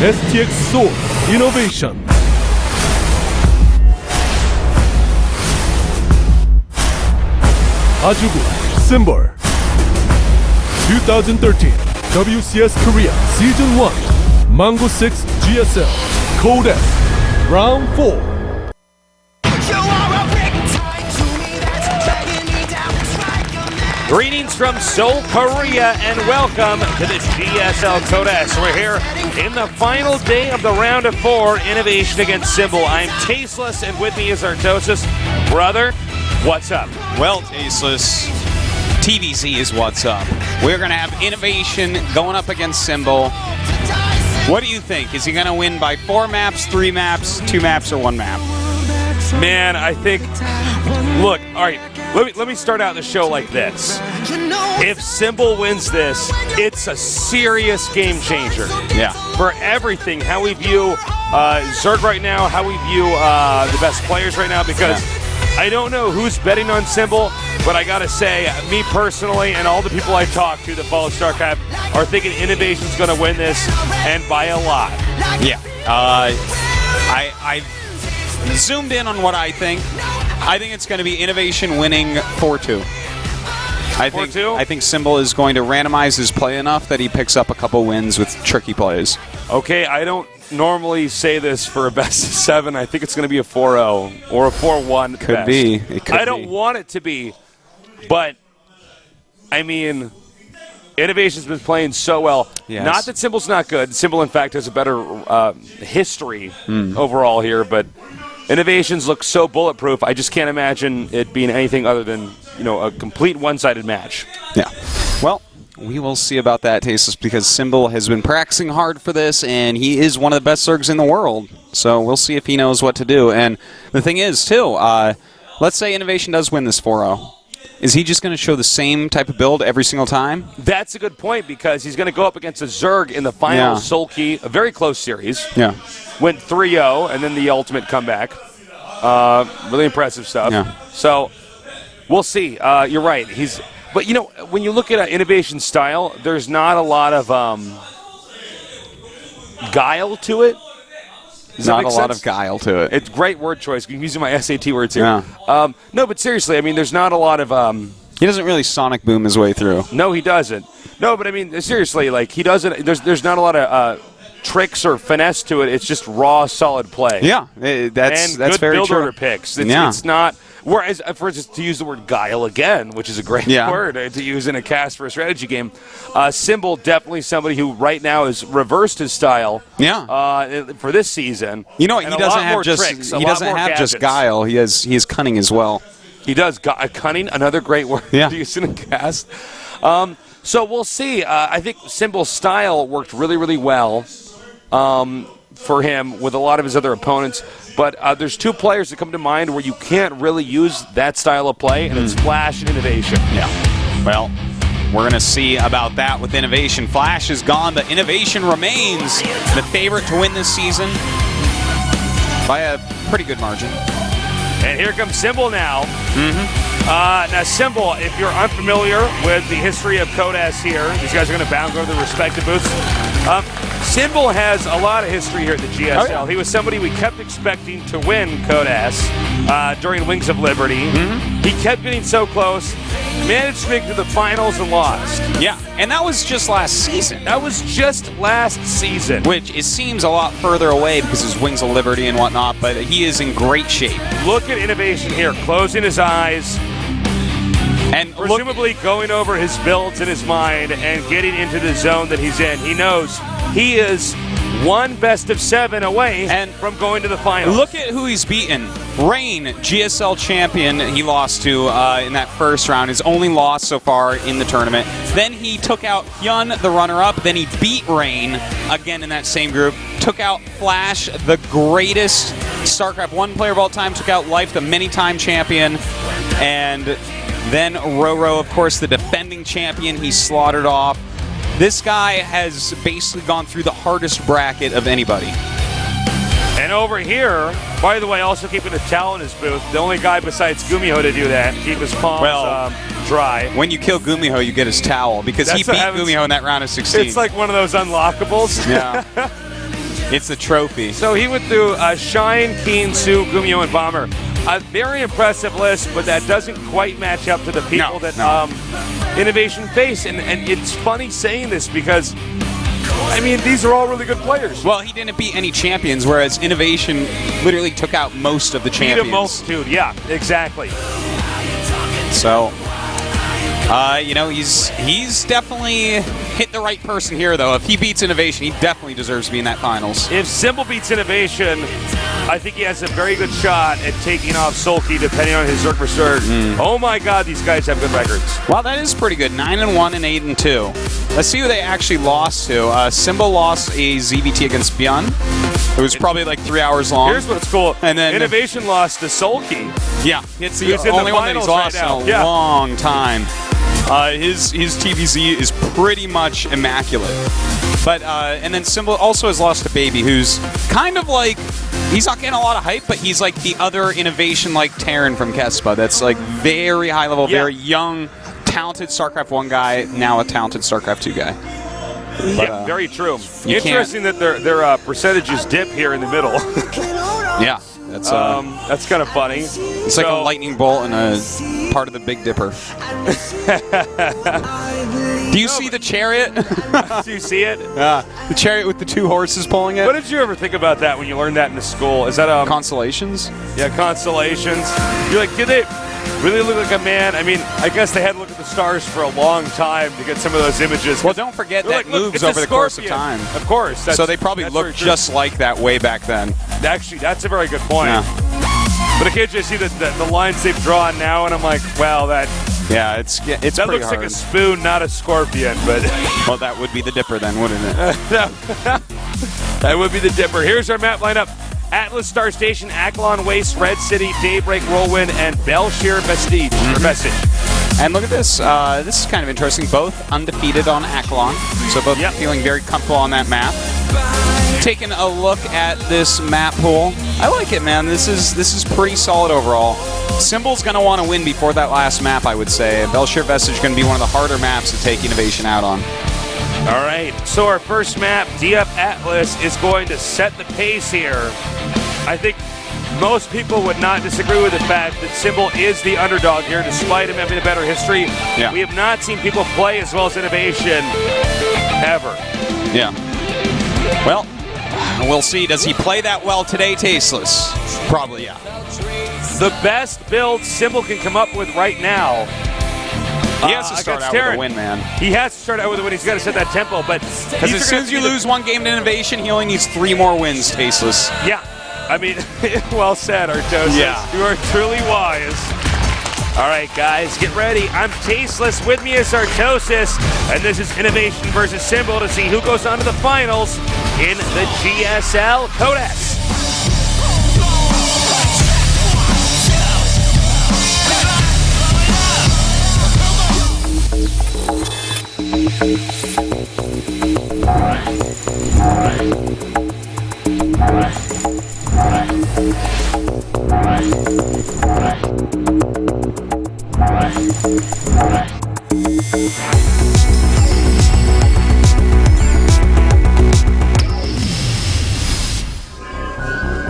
STX Source INnoVation. 아주구 Symbol. 2013 WCS Korea Season 1 MANGOSIX GSL Code S Round 4. Greetings from Seoul, Korea, and welcome to the GSL Code S. We're here in the final day of the round of 4, INnoVation against Symbol. I'm Tasteless, and with me is Artosis. Brother, what's up? Well, Tasteless, TvZ is what's up. We're going to have INnoVation going up against Symbol. What do you think? Is he going to win by 4 maps, 3 maps, 2 maps, or 1 map? Man, I think... Look, all right, let me start out the show like this. If Symbol wins this, it's a serious game changer. Yeah. For everything, how we view Zerg right now, how we view the best players right now, because I don't know who's betting on Symbol, but I gotta say, me personally and all the people I talk to that follow Starcraft are thinking INnoVation's gonna win this, and by a lot. Yeah. I zoomed in on what I think. I think it's going to be INnoVation winning 4-2. I think Symbol is going to randomize his play enough that he picks up a couple wins with tricky plays. Okay, I don't normally say this for a best of 7. I think it's going to be a 4-0 or a 4-1. Could be. It could I don't want it to be, but I mean, INnoVation's been playing so well. Yes. Not that Symbol's not good. Symbol, in fact, has a better history overall here, but INnoVation's look so bulletproof. I just can't imagine it being anything other than, you know, a complete one-sided match. Yeah. Well, we will see about that, Tasteless, because Symbol has been practicing hard for this, and he is one of the best Zergs in the world. So we'll see if he knows what to do. And the thing is, too, let's say INnoVation does win this 4-0. Is he just going to show the same type of build every single time? That's a good point, because he's going to go up against a Zerg in the final Soul Key, a very close series. Yeah. Went 3-0, and then the ultimate comeback. Really impressive stuff. Yeah. So we'll see. You're right. But, you know, when you look at INnoVation's style, there's not a lot of guile to it. Not a lot of guile to it. It's great word choice. I'm using my SAT words here. Yeah. No, but seriously, I mean, there's not a lot of... he doesn't really Sonic Boom his way through. No, he doesn't. No, but I mean, seriously, like, he doesn't... There's not a lot of tricks or finesse to it. It's just raw, solid play. Yeah, that's good very build true. order picks. It's not... Whereas, for instance, to use the word guile again, which is a great word to use in a cast for a strategy game, Symbol definitely somebody who right now has reversed his style. For this season. You know what? He doesn't have just guile. He has cunning as well. He does cunning. Another great word to use in a cast. So we'll see. I think Symbol's style worked really, really well for him with a lot of his other opponents. But there's 2 players that come to mind where you can't really use that style of play, and it's Flash and INnoVation. Yeah. Well, we're going to see about that with INnoVation. Flash is gone, but INnoVation remains the favorite to win this season by a pretty good margin. And here comes Symbol now. Now, Symbol, if you're unfamiliar with the history of Code S here, these guys are going to bound go to their respective booths. Symbol has a lot of history here at the GSL. Oh, yeah. He was somebody we kept expecting to win Code S during Wings of Liberty. He kept getting so close, managed to make it to the finals and lost. Yeah, and that was just last season. That was just last season. Which it seems a lot further away because his Wings of Liberty and whatnot, but he is in great shape. Look at INnoVation here, closing his eyes. And presumably going over his builds in his mind and getting into the zone that he's in. He knows he is one best of 7 away from going to the finals. Look at who he's beaten. Rain, GSL champion, he lost to in that first round. His only loss so far in the tournament. Then he took out Hyun, the runner-up. Then he beat Rain again in that same group. Took out Flash, the greatest StarCraft 1 player of all time. Took out Life, the many-time champion. And then Roro, of course, the defending champion, he slaughtered off. This guy has basically gone through the hardest bracket of anybody. And over here, by the way, also keeping a towel in his booth. The only guy besides Gumiho to do that, keep his palms dry. When you kill Gumiho, you get his towel because he beat Gumiho in that round of 16. It's like one of those unlockables. Yeah. It's the trophy. So he went through Shine, Keen, Sue, Gumio, and Bomber. A very impressive list, but that doesn't quite match up to the people that INnoVation face. And it's funny saying this because, I mean, these are all really good players. Well, he didn't beat any champions, whereas INnoVation literally took out most of the champions. Beat a multitude, yeah, exactly. So, you know, he's definitely hit the right person here, though. If he beats INnoVation, he definitely deserves to be in that finals. If Symbol beats INnoVation, I think he has a very good shot at taking off Sulky, depending on his Zerg for Zerg. Oh my God, these guys have good records. Well, that is pretty good. 9-1 and 8-2. Let's see who they actually lost to. Symbol lost a ZVT against Bjorn. It was probably like 3 hours long. Here's what's cool. And then INnoVation lost to Sulky. Yeah, it's the only one that he's lost in a long time. His TvZ is pretty much immaculate. But and then Symbol also has lost to Baby, who's kind of like, he's not getting a lot of hype, but he's like the other INnoVation like Terran from Kespa. That's like very high level, very young, talented StarCraft 1 guy, now a talented StarCraft 2 guy. But, yeah, very true. Interesting that their percentages dip here in the middle. Yeah. That's kind of funny. It's like a lightning bolt and a part of the Big Dipper. Do you see the chariot? Do you see it? The chariot with the 2 horses pulling it. What did you ever think about that when you learned that in the school? Is that Constellations? Yeah, constellations. You're like, did they really look like a man? I mean, I guess they had to look at the stars for a long time to get some of those images. Well, don't forget that moves over the course of time. Of course. So they probably looked just like that way back then. Actually, that's a very good point. Yeah. But occasionally I see the lines they've drawn now, and I'm like, wow, that that looks like a spoon, not a scorpion. But well, that would be the Dipper then, wouldn't it? That would be the Dipper. Here's our map lineup. Atlas, Star Station, Aklon, Waste, Red City, Daybreak, Whirlwind, and Belshir Vestige. And look at this. This is kind of interesting. Both undefeated on Aklon, so both feeling very comfortable on that map. Taking a look at this map pool, I like it, man. This is pretty solid overall. Symbol's going to want to win before that last map, I would say. Belshir Vestige is going to be one of the harder maps to take INnoVation out on. All right, so our first map, DF Atlas, is going to set the pace here. I think most people would not disagree with the fact that Symbol is the underdog here, despite him having a better history. Yeah. We have not seen people play as well as INnoVation ever. Yeah. Well, we'll see. Does he play that well today, Tasteless? Probably, yeah. The best build Symbol can come up with right now. He has to start out with a win, man. He has to start out with a win. He's got to set that tempo. But because as soon as you lose one game to INnoVation, he only needs 3 more wins, Tasteless. Yeah. I mean, well said, Artosis. Yeah. You are truly wise. All right, guys, get ready. I'm Tasteless. With me is Artosis. And this is INnoVation versus Symbol to see who goes on to the finals in the GSL Codex.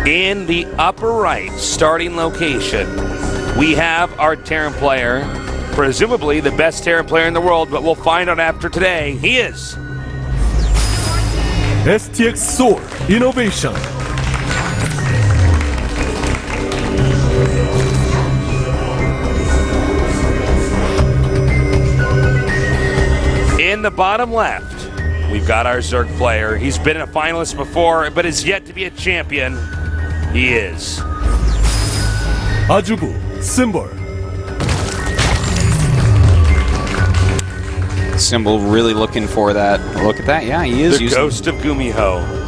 In the upper right starting location, we have our Terran player, presumably the best Terran player in the world, but we'll find out after today. He is STX Sword INnoVation. in the bottom left. We've got our Zerg player. He's been a finalist before, but is yet to be a champion. He is Ajubu Symbol. Symbol really looking for that. Look at that. Yeah, he is. The ghost of Gumiho.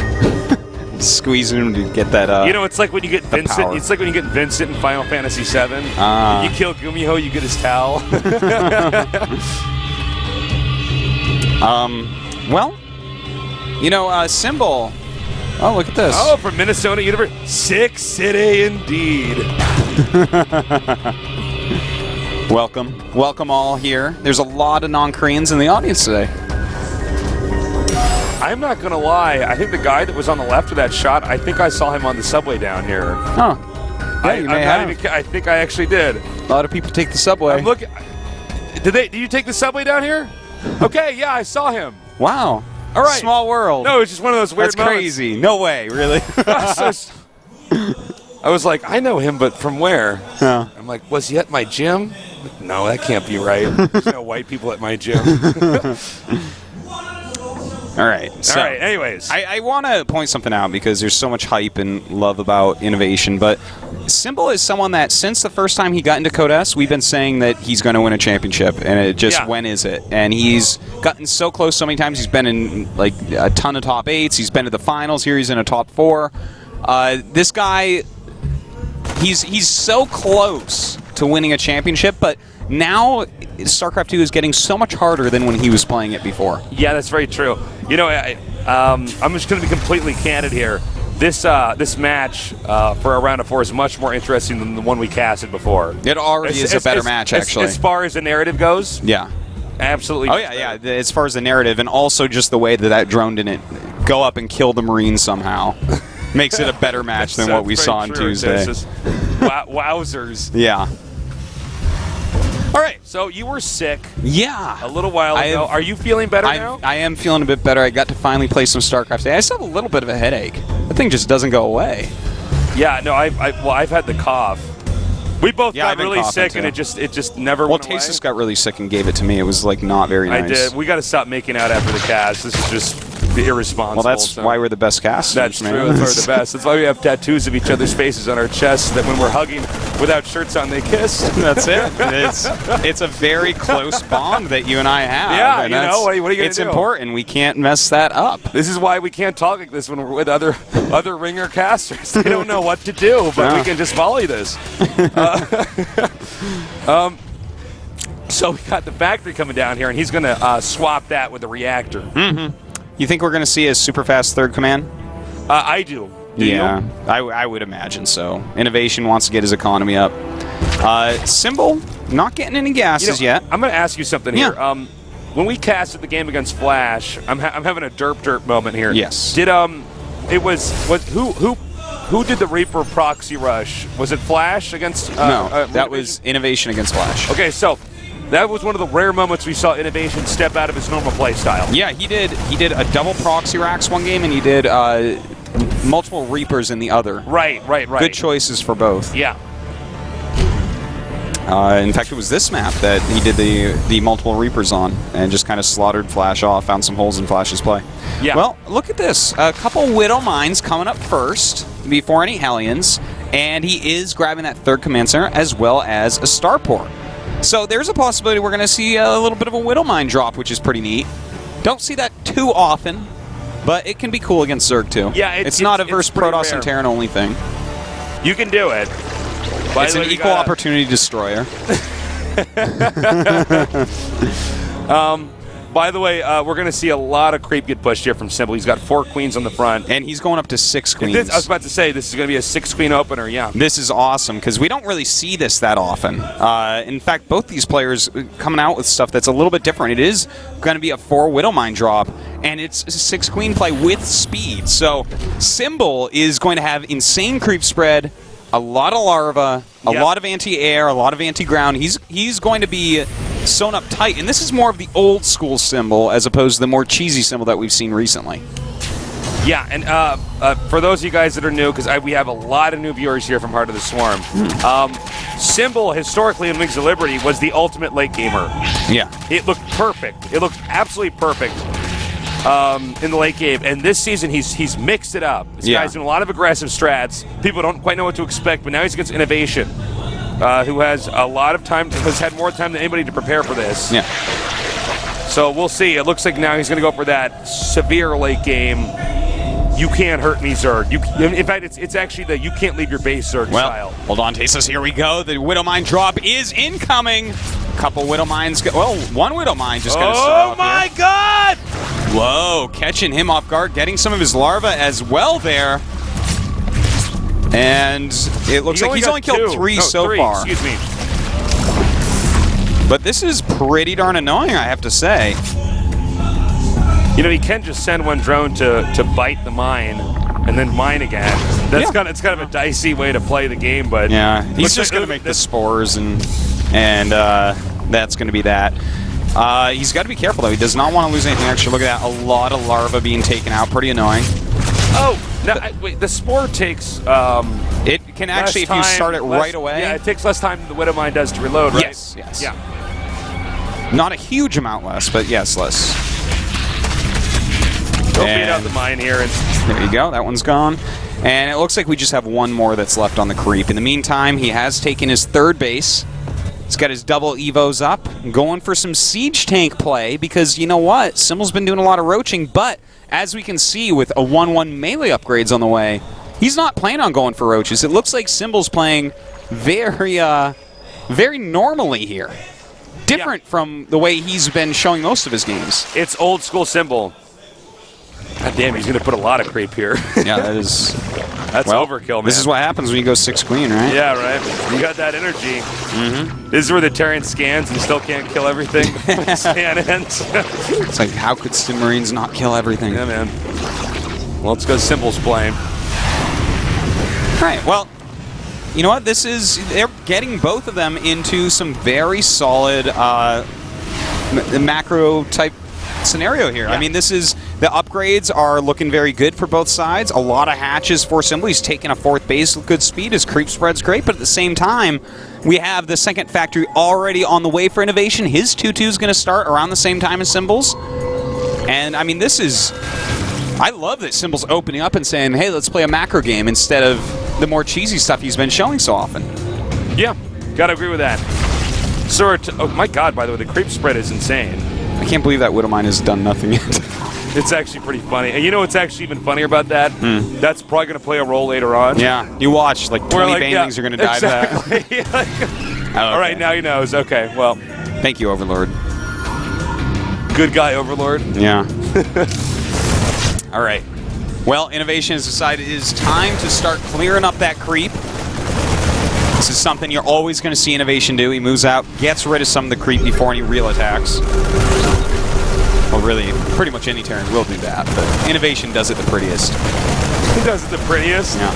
Squeezing him to get that. You know, it's like when you get Vincent. power. It's like when you get Vincent in Final Fantasy VII. If you kill Gumiho, you get his towel. Well, you know, Symbol. Oh, look at this. Oh, from Minnesota University. Sick city indeed. Welcome all here. There's a lot of non-Koreans in the audience today. I'm not going to lie. I think the guy that was on the left of that shot, I think I saw him on the subway down here. Huh. Yeah, you may have. I think I actually did. A lot of people take the subway. I'm looking. Did you take the subway down here? Okay, yeah, I saw him. Wow. All right. Small world. No, it's just one of those weird That's moments. crazy. No way, really. I was like, I know him, but from where? Yeah. I'm like, was he at my gym? No, that can't be right. There's no white people at my gym. All right. So, All right, anyways. I want to point something out because there's so much hype and love about INnoVation, but Symbol is someone that since the first time he got into Code S, we've been saying that he's going to win a championship, and it just when is it? And he's gotten so close so many times. He's been in like a ton of top 8s. He's been to the finals. Here he's in a top 4. This guy, he's so close to winning a championship, but now StarCraft 2 is getting so much harder than when he was playing it before. Yeah, that's very true. You know, I'm just going to be completely candid here. This match for a round of 4 is much more interesting than the one we casted before. It already is a better match, actually. As far as the narrative goes? Yeah. Absolutely. Oh, yeah. As far as the narrative, and also just the way that drone didn't go up and kill the Marines somehow. Makes it a better match than what we saw on Tuesday. Wowzers. Yeah. All right, so you were sick. Yeah. A little while ago. Are you feeling better now? I am feeling a bit better. I got to finally play some StarCraft today. I still have a little bit of a headache. The thing just doesn't go away. Yeah, no, I've had the cough. We both got really sick, too. and it just never went away. Tasis got really sick and gave it to me. It was like not very nice. I did. We got to stop making out after the cast. This is just irresponsible. Well, that's why we're the best casters. That's man. true. That's why we're the best. That's why we have tattoos of each other's faces on our chests. That when we're hugging without shirts on, they kiss. That's it. It's a very close bond that you and I have. Yeah, and you know what are you gonna do? It's important. We can't mess that up. This is why we can't talk like this when we're with other ringer casters. They don't know what to do, but we can just volley this. So we got the factory coming down here, and he's going to swap that with the reactor. Mm-hmm. You think we're going to see a super fast third command? I do. Do you? I would imagine so. INnoVation wants to get his economy up. Symbol, not getting any gases yet. I'm going to ask you something here. When we casted the game against Flash, I'm having a derp moment here. Yes. Did who did the Reaper proxy rush? Was it Flash against? No, that was INnoVation against Flash. Okay, so that was one of the rare moments we saw INnoVation step out of his normal play style. Yeah, he did. He did a double proxy racks one game, and he did multiple Reapers in the other. Right. Good choices for both. Yeah. In fact, it was this map that he did the multiple Reapers on, and just kind of slaughtered Flash off, found some holes in Flash's play. Yeah. Well, look at this. A couple Widow Mines coming up first before any Hellions, and he is grabbing that third command center as well as a starport. So there's a possibility we're going to see a little bit of a Widow Mine drop, which is pretty neat. Don't see that too often, but it can be cool against Zerg too. Yeah, it's not a versus Protoss and Terran only thing. You can do it. It's an equal opportunity destroyer. By the way, we're going to see a lot of creep get pushed here from Symbol. He's got 4 queens on the front. And he's going up to 6 queens. I was about to say, this is going to be a 6-queen opener, yeah. This is awesome, because we don't really see this that often. In fact, both these players coming out with stuff that's a little bit different. It is going to be a 4 Widow Mine drop, and it's a 6-queen play with speed. So Symbol is going to have insane creep spread, a lot of larva, a lot of anti-air, a lot of anti-ground. He's going to be sewn up tight, and this is more of the old school Symbol as opposed to the more cheesy Symbol that we've seen recently. Yeah, and for those of you guys that are new, because we have a lot of new viewers here from Heart of the Swarm, Symbol historically in Wings of Liberty was the ultimate late gamer. Yeah. It looked perfect. It looked absolutely perfect in the late game, and this season he's mixed it up. This guy's doing a lot of aggressive strats. People don't quite know what to expect, but now he's against INnoVation, who has a lot of time, has had more time than anybody to prepare for this. Yeah. So we'll see. It looks like now he's going to go for that severe late game. You can't hurt me, Zerg. In fact, it's actually the you can't leave your base, Zerg style. Hold on, Tasis. Here we go. The Widow Mine drop is incoming. Couple Widow Mines. Well, one Widow Mine just got to start off. Oh my God! Whoa, catching him off guard, getting some of his larva as well there. And it looks like he's only killed 3 so far. Excuse me. But this is pretty darn annoying, I have to say. You know, he can just send one drone to bite the mine and then mine again. That's it's kind of a dicey way to play the game, but yeah, he's just going to make the spores, and that's going to be that. He's got to be careful though. He does not want to lose anything extra. Look at that, a lot of larvae being taken out. Pretty annoying. Oh, no, wait. The spore takes. It can actually, if you start it right away. Yeah, it takes less time than the Widow Mine does to reload, right? Yes. Yes. Yeah. Not a huge amount less, but yes, less. Don't beat out the mine here. There you go. That one's gone. And it looks like we just have one more that's left on the creep. In the meantime, he has taken his third base. He's got his double Evos up, going for some siege tank play, because you know what? Symbol's been doing a lot of roaching, but as we can see with a 1-1 melee upgrades on the way, he's not planning on going for roaches. It looks like Symbol's playing very normally here. Different from the way he's been showing most of his games. It's old school Symbol. God damn, he's going to put a lot of creep here. Yeah, that's overkill, man. This is what happens when you go 6 queen, right? Yeah, right. You got that energy. Mm-hmm. This is where the Terran scans and still can't kill everything. Scan ends. It's like, how could Sim Marines not kill everything? Yeah, man. Well, it's because Symbol's playing. All right, well, you know what? They're getting both of them into some very solid macro type scenario here. Yeah. I mean, the upgrades are looking very good for both sides. A lot of hatches for Symbol. He's taking a 4th base with good speed. His creep spread's great, but at the same time, we have the 2nd factory already on the way for INnoVation. His 2-2 is going to start around the same time as Symbol's. And, I mean, I love that Symbol's opening up and saying, hey, let's play a macro game instead of the more cheesy stuff he's been showing so often. Yeah, gotta agree with that. Oh my god, by the way, the creep spread is insane. I can't believe that Widow Mine has done nothing yet. It's actually pretty funny. And you know what's actually even funnier about that? That's probably going to play a role later on. Yeah, you watch, like 20 banelings are going to die to that. All right, now he knows. Okay, well. Thank you, Overlord. Good guy, Overlord. Yeah. All right. Well, INnoVation has decided it is time to start clearing up that creep. This is something you're always going to see INnoVation do. He moves out, gets rid of some of the creep before any real attacks. Well, really, pretty much any Terran will do that, but INnoVation does it the prettiest. He does it the prettiest? Yeah.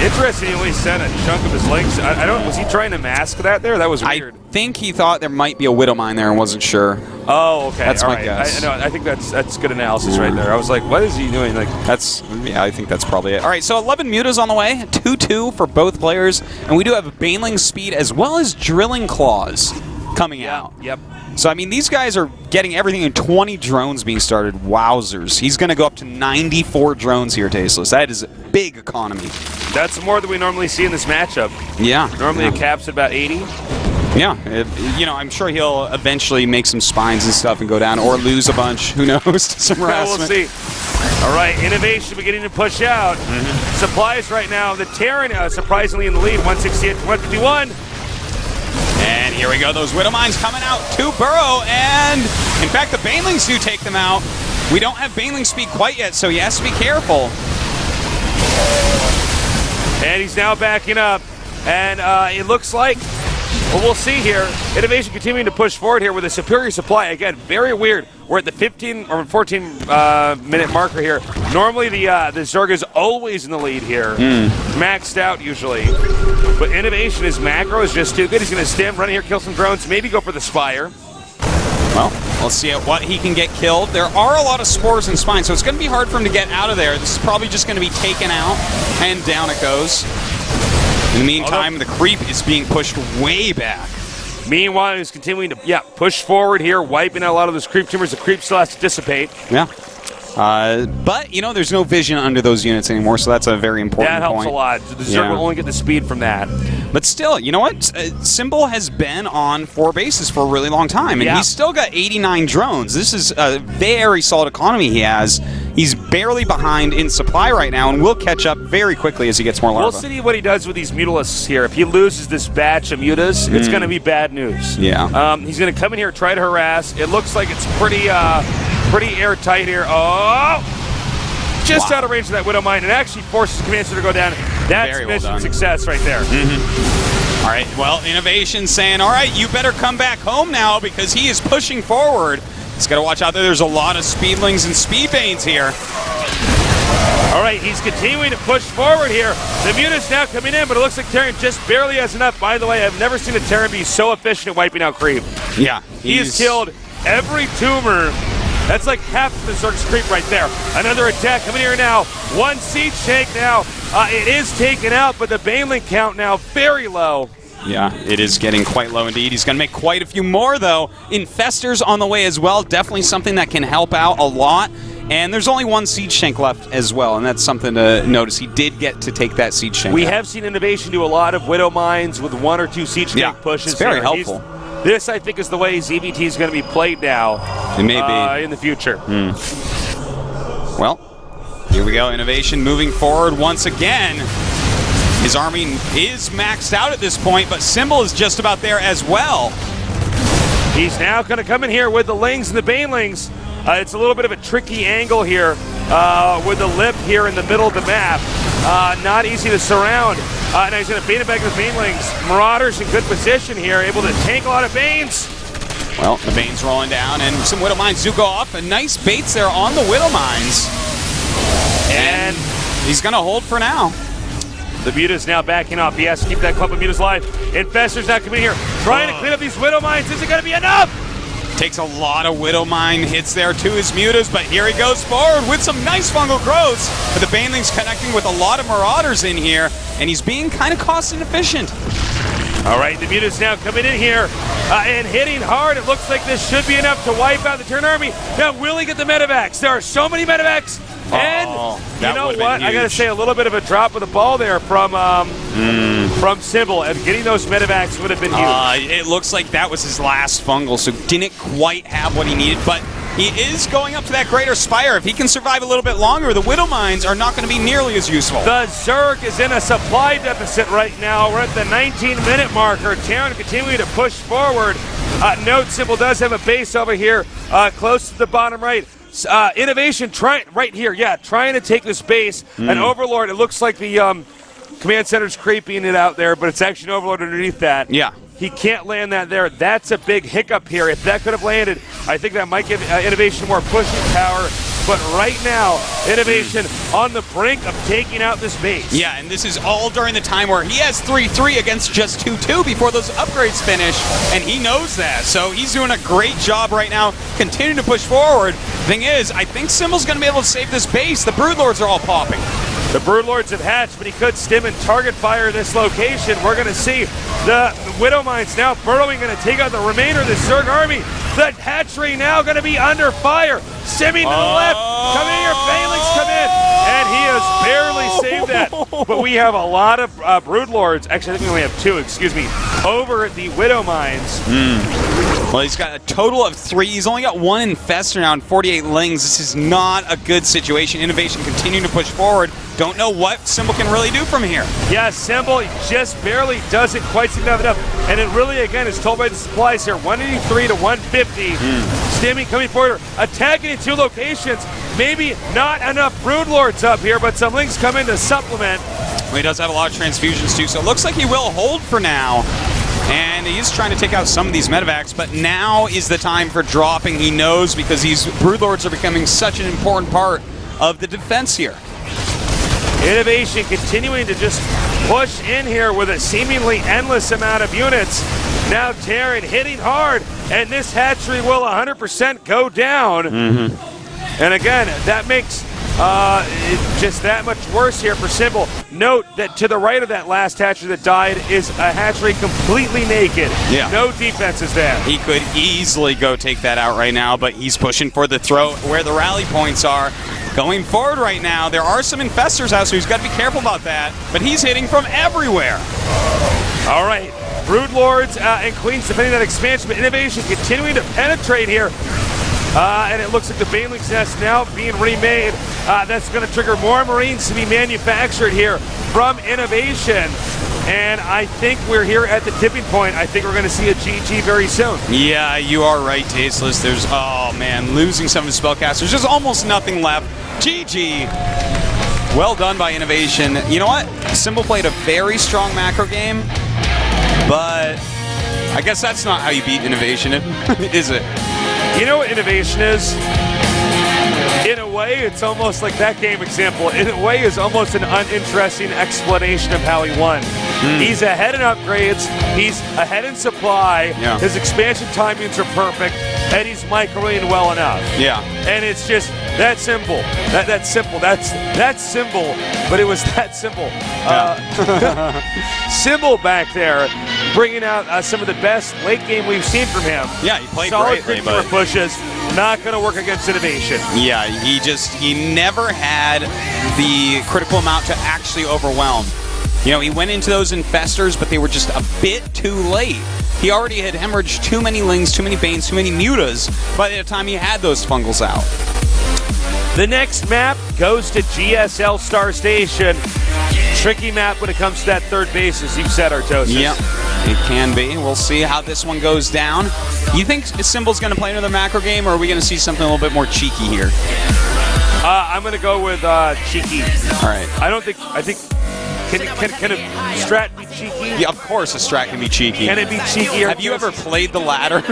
Interesting, he only sent a chunk of his legs. Was he trying to mask that there? That was weird. I think he thought there might be a Widow Mine there and wasn't sure. Oh, okay. That's all my right. guess. I think that's good analysis right there. I was like, what is he doing? Like, yeah, I think that's probably it. All right, so 11 mutas on the way, 2-2 for both players, and we do have Baneling speed as well as Drilling Claws coming out. Yep. So, I mean, these guys are getting everything in 20 drones being started. Wowzers. He's going to go up to 94 drones here, Tasteless. That is a big economy. That's more than we normally see in this matchup. Yeah. Normally it caps at about 80. Yeah. I'm sure he'll eventually make some spines and stuff and go down, or lose a bunch. Who knows? Some harassment. We'll see. All right, INnoVation beginning to push out. Supplies right now. The Terran surprisingly in the lead, 168 to 151. And here we go, those Widow Mines coming out to burrow, and in fact the Banelings do take them out. We don't have Baneling speed quite yet, so he has to be careful. And he's now backing up, and it looks like, well, we'll see here, INnoVation continuing to push forward here with a superior supply. Again, very weird. We're at the 15 or 14 minute marker here. Normally the Zerg is always in the lead here, maxed out usually. But INnoVation, his macro is just too good. He's going to stem, run here, kill some drones, maybe go for the Spire. Well, we'll see what he can get killed. There are a lot of spores and spines, so it's going to be hard for him to get out of there. This is probably just going to be taken out, and down it goes. In the meantime, the creep is being pushed way back. Meanwhile, he's continuing to push forward here, wiping out a lot of those creep tumors. The creep still has to dissipate. Yeah. But, there's no vision under those units anymore, so that's a very important point. That helps a lot. The Zerg will only get the speed from that. But still, you know what? Symbol has been on 4 bases for a really long time, and he's still got 89 drones. This is a very solid economy he has. He's barely behind in supply right now, and will catch up very quickly as he gets more larvae. We'll see what he does with these Mutalisks here. If he loses this batch of mutas, it's going to be bad news. Yeah. He's going to come in here, try to harass. It looks like it's pretty airtight here. Oh! Just out of range of that Widow Mine, and actually forces Command Center to go down. That's mission success right there. All right, well, INnoVation saying, all right, you better come back home now, because he is pushing forward. He's got to watch out there. There's a lot of speedlings and speedbanes here. All right, he's continuing to push forward here. The Muta's now coming in, but it looks like Terran just barely has enough. By the way, I've never seen a Terran be so efficient at wiping out creep. Yeah. He has killed every tumor. That's like half of the Zerg's creep right there. Another attack coming here now. One siege tank now. It is taken out, but the Baneling count now very low. Yeah, it is getting quite low indeed. He's going to make quite a few more, though. Infestors on the way as well. Definitely something that can help out a lot. And there's only one siege tank left as well, and that's something to notice. He did get to take that siege tank. We have seen INnoVation do a lot of Widow Mines with 1 or 2 siege tank pushes. It's very helpful. This, I think, is the way ZVT is going to be played now. It may be. In the future. Well, here we go. INnoVation moving forward once again. His army is maxed out at this point, but Symbol is just about there as well. He's now going to come in here with the Lings and the Banelings. It's a little bit of a tricky angle here with the lip here in the middle of the map. Not easy to surround. Now he's going to bait it back to the Banelings. Marauders in good position here, able to tank a lot of Banes. Well, the Bane's rolling down, and some Widow Mines do go off. A nice baits there on the Widow Mines. And he's going to hold for now. The Muta's now backing off. He has to keep that clump of Mutas alive. Infestor's now coming here, trying to clean up these Widow Mines. Is it going to be enough? Takes a lot of Widow Mine hits there to his Mutas, but here he goes forward with some nice fungal growths. But the Baneling's connecting with a lot of Marauders in here, and he's being kind of cost inefficient. All right, the Muta's now coming in here and hitting hard. It looks like this should be enough to wipe out the Terran army. Now, will he get the medevacs? There are so many medevacs. And you know what? I got to say, a little bit of a drop of the ball there from Symbol. And getting those medevacs would have been huge. It looks like that was his last fungal, so didn't quite have what he needed. But he is going up to that Greater Spire. If he can survive a little bit longer, the Widow Mines are not going to be nearly as useful. The Zerg is in a supply deficit right now. We're at the 19-minute marker. Terran continuing to push forward. Note Symbol does have a base over here close to the bottom right. INnoVation right here, trying to take this base. An Overlord, it looks like the command center's creeping it out there, but it's actually an Overlord underneath that. Yeah. He can't land that there. That's a big hiccup here. If that could have landed, I think that might give INnoVation more pushing power. But right now, INnoVation on the brink of taking out this base. Yeah, and this is all during the time where he has 3-3 against just 2-2 before those upgrades finish, and he knows that. So he's doing a great job right now, continuing to push forward. Thing is, I think Symbol's going to be able to save this base. The Broodlords are all popping. The Broodlords have hatched, but he could stim and target fire this location. We're going to see the Widow Mines now burrowing, going to take out the remainder of the Zerg army. The hatchery now going to be under fire. Stimming to the left. Come in here, Phalanx, come in. And he has barely saved that. But we have a lot of Broodlords. Actually, I think we only have 2, excuse me, over the Widow Mines. Well, he's got a total of 3. He's only got 1 Infestor now and 48 Lings. This is not a good situation. INnoVation continuing to push forward. Don't know what Symbol can really do from here. Yeah, Symbol just barely doesn't quite seem to have enough. And it really, again, is told by the supplies here. 183 to 150. Stimming coming forward, attacking in 2 locations. Maybe not enough Broodlords up here, but some Lings come in to supplement. Well, he does have a lot of transfusions too, so it looks like he will hold for now. And he's trying to take out some of these medevacs, but now is the time for dropping. He knows, because these Broodlords are becoming such an important part of the defense here. INnoVation continuing to just push in here with a seemingly endless amount of units. Now Terran hitting hard, and this hatchery will 100% go down. And again, that makes it just that much worse here for Symbol. Note that to the right of that last hatchery that died is a hatchery completely naked. Yeah. No defenses there. He could easily go take that out right now, but he's pushing for the throat where the rally points are. Going forward right now, there are some Infestors out, so he's got to be careful about that, but he's hitting from everywhere. All right, Broodlords and Queens defending that expansion, but INnoVation continuing to penetrate here. And it looks like the Baneling's Nest now being remade. That's going to trigger more Marines to be manufactured here from INnoVation. And I think we're here at the tipping point. I think we're going to see a GG very soon. Yeah, you are right, Tasteless. There's, oh man, losing some of his spellcasters. There's almost nothing left. GG. Well done by INnoVation. You know what? Symbol played a very strong macro game, but I guess that's not how you beat INnoVation, is it? You know what INnoVation is? In a way, it's almost like that game example. In a way, is almost an uninteresting explanation of how he won. He's ahead in upgrades. He's ahead in supply. Yeah. His expansion timings are perfect, and he's microing well enough. Yeah. And it's just that simple. That's simple. That's simple. But it was that simple. Symbol back there, bringing out some of the best late game we've seen from him. Yeah, he played Solid greatly, creature but pushes. Not going to work against INnoVation. yeah, he never had the critical amount to actually overwhelm. You know, he went into those infestors, but they were just a bit too late. He already had hemorrhaged too many Lings, too many Banes, too many Mutas by the time he had those Fungals out. The next map goes to GSL Star Station. Tricky map when it comes to that third base, as you've said, Artosis. Yep, it can be. We'll see how this one goes down. You think Symbol's going to play another macro game, or are we going to see something a little bit more cheeky here? I'm going to go with cheeky. All right. I think. Can a strat be cheeky? Yeah, of course a strat can be cheeky. Can it be cheeky? Have you ever played the ladder?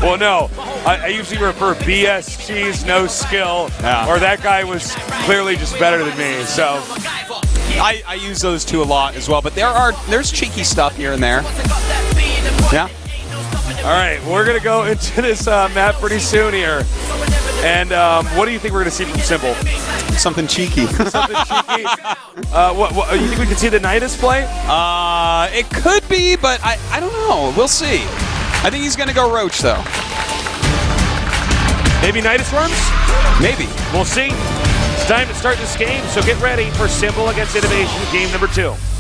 Well, no. I usually refer BS cheese, no skill, or that guy was clearly just better than me. So I use those two a lot as well, but there's cheeky stuff here and there. Yeah. All right, we're gonna go into this map pretty soon here. And what do you think we're gonna see from Symbol? Something cheeky. Something cheeky. What you think we could see the Nidus play? It could be, but I don't know. We'll see. I think he's gonna go Roach though. Maybe Nidus runs? Maybe. We'll see. It's time to start this game, so get ready for Symbol against INnoVation, game number 2.